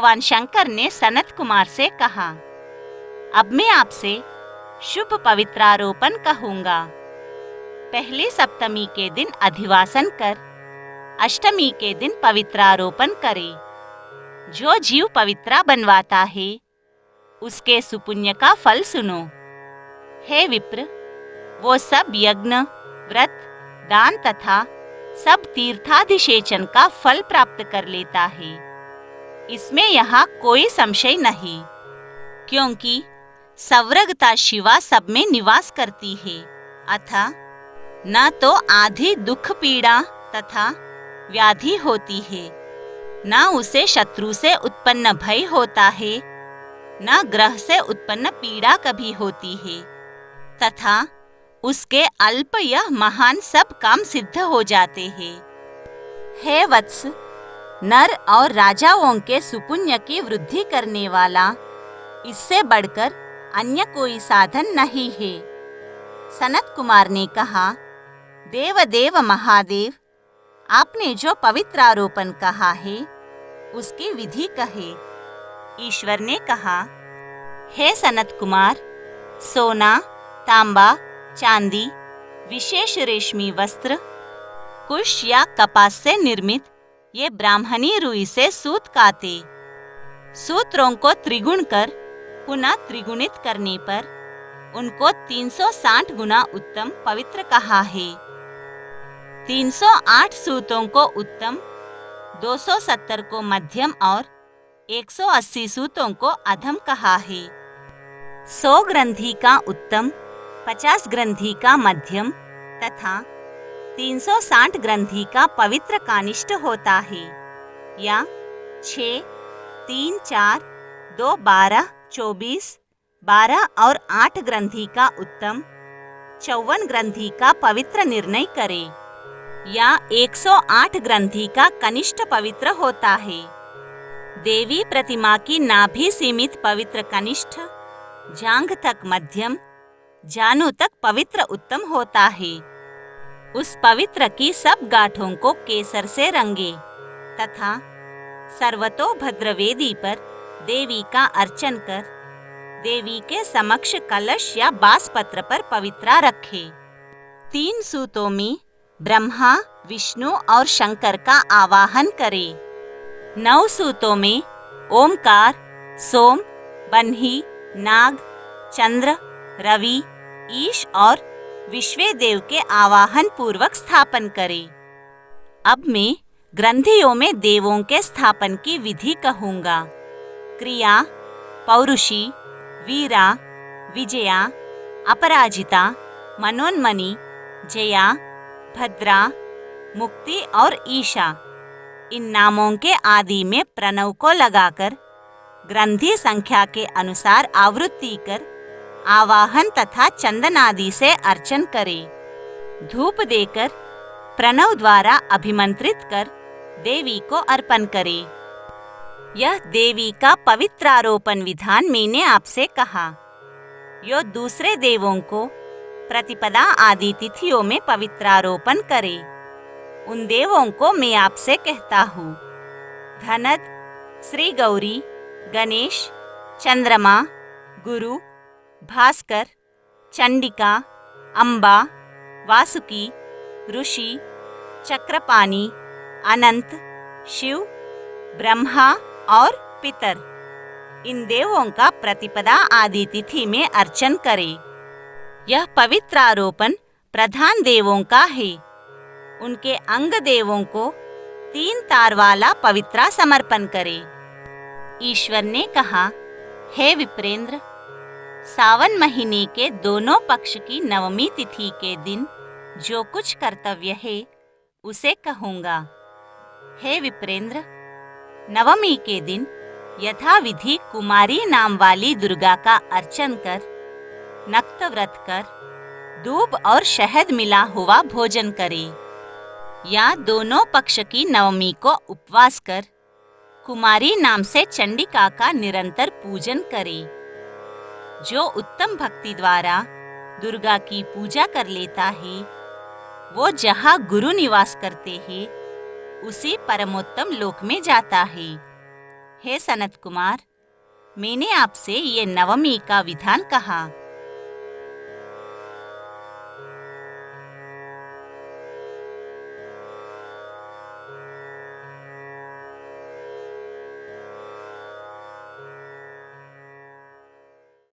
भगवान शंकर ने सनत कुमार से कहा, अब मैं आपसे शुभ पवित्रारोपण कहूँगा। पहली सप्तमी के दिन अधिवासन कर, अष्टमी के दिन पवित्रारोपण करे। जो जीव पवित्रा बनवाता है उसके सुपुण्य का फल सुनो। हे विप्र, वो सब यज्ञ, व्रत, दान तथा सब तीर्थाधिषेचन का फल प्राप्त कर लेता है। इसमें यहाँ कोई संशय नहीं, क्योंकि सवर्गता शिवा सब में निवास करती है। अतः न तो आधी दुख पीड़ा तथा व्याधि होती है, न उसे शत्रु से उत्पन्न भय होता है, न ग्रह से उत्पन्न पीड़ा कभी होती है, तथा उसके अल्प या महान सब काम सिद्ध हो जाते हैं। हे वत्स, नर और राजाओं के सुपुण्य की वृद्धि करने वाला इससे बढ़कर अन्य कोई साधन नहीं है। सनत कुमार ने कहा, देवदेव महादेव, आपने जो पवित्रारोपण कहा है उसकी विधि कहे। ईश्वर ने कहा, हे सनत कुमार, सोना, तांबा, चांदी, विशेष रेशमी वस्त्र, कुश या कपास से निर्मित ये ब्राह्मणी रुई से सूत काते। सूत्रों को त्रिगुण कर पुनः त्रिगुणित करने पर उनको 360 गुना उत्तम पवित्र कहा है। 308 सूतों को उत्तम, 270 को मध्यम और 180 सूतों को अधम कहा है। 100 ग्रंथि का उत्तम, 50 ग्रंथि का मध्यम तथा 360 ग्रंथि का पवित्र कानिष्ठ होता है, या 6, 3, 4, 2, 12, 24, 12 और 8 ग्रंथि का उत्तम, 54 ग्रंथि का पवित्र निर्णय करे, या 108 ग्रंथि का कनिष्ठ पवित्र होता है। देवी प्रतिमा की नाभि सीमित पवित्र कनिष्ठ, जांघ तक मध्यम, जानू तक पवित्र उत्तम होता है। उस पवित्र की सब गांठों को केसर से रंगे तथा सर्वतोभद्र वेदी पर देवी का अर्चन कर देवी के समक्ष कलश या बांसपत्र पर पवित्रा रखे। 3 सूतों में ब्रह्मा, विष्णु और शंकर का आवाहन करे। 9 सूतों में ओमकार, सोम, बन्ही, नाग, चंद्र, रवि, ईश और विश्वेदेव के आवाहन पूर्वक स्थापन करे। अब मैं ग्रंथियों में देवों के स्थापन की विधि कहूँगा। क्रिया, पौरुषी, वीरा, विजया, अपराजिता, मनोन्मणि, जया, भद्रा, मुक्ति और ईशा, इन नामों के आदि में प्रणव को लगाकर ग्रंथि संख्या के अनुसार आवृत्ति कर आवाहन तथा चंदन आदि से अर्चन करे। धूप देकर प्रणव द्वारा अभिमंत्रित कर देवी को अर्पण करे। यह देवी का पवित्रारोपण विधान मैंने आपसे कहा। यो दूसरे देवों को प्रतिपदा आदि तिथियों में पवित्रारोपण करे। उन देवों को मैं आपसे कहता हूँ, धनद, श्री गौरी, गणेश, चंद्रमा, गुरु, भास्कर, चंडिका, अंबा, वासुकी, ऋषि, चक्रपाणि, अनंत, शिव, ब्रह्मा और पितर, इन देवों का प्रतिपदा आदि तिथि में अर्चन करे। यह पवित्रारोपण प्रधान देवों का है। उनके अंग देवों को 3 तार वाला पवित्रा समर्पण करे। ईश्वर ने कहा, हे विप्रेंद्र, सावन महीने के दोनों पक्ष की नवमी तिथि के दिन जो कुछ कर्तव्य है उसे कहूँगा। हे विप्रेंद्र, नवमी के दिन यथाविधि कुमारी नाम वाली दुर्गा का अर्चन कर, नक्त व्रत कर, दूब और शहद मिला हुआ भोजन करे, या दोनों पक्ष की नवमी को उपवास कर कुमारी नाम से चंडिका का निरंतर पूजन करे। जो उत्तम भक्ति द्वारा दुर्गा की पूजा कर लेता है, वो जहाँ गुरु निवास करते हैं उसी परमोत्तम लोक में जाता है। हे सनत कुमार, मैंने आपसे ये नवमी का विधान कहा।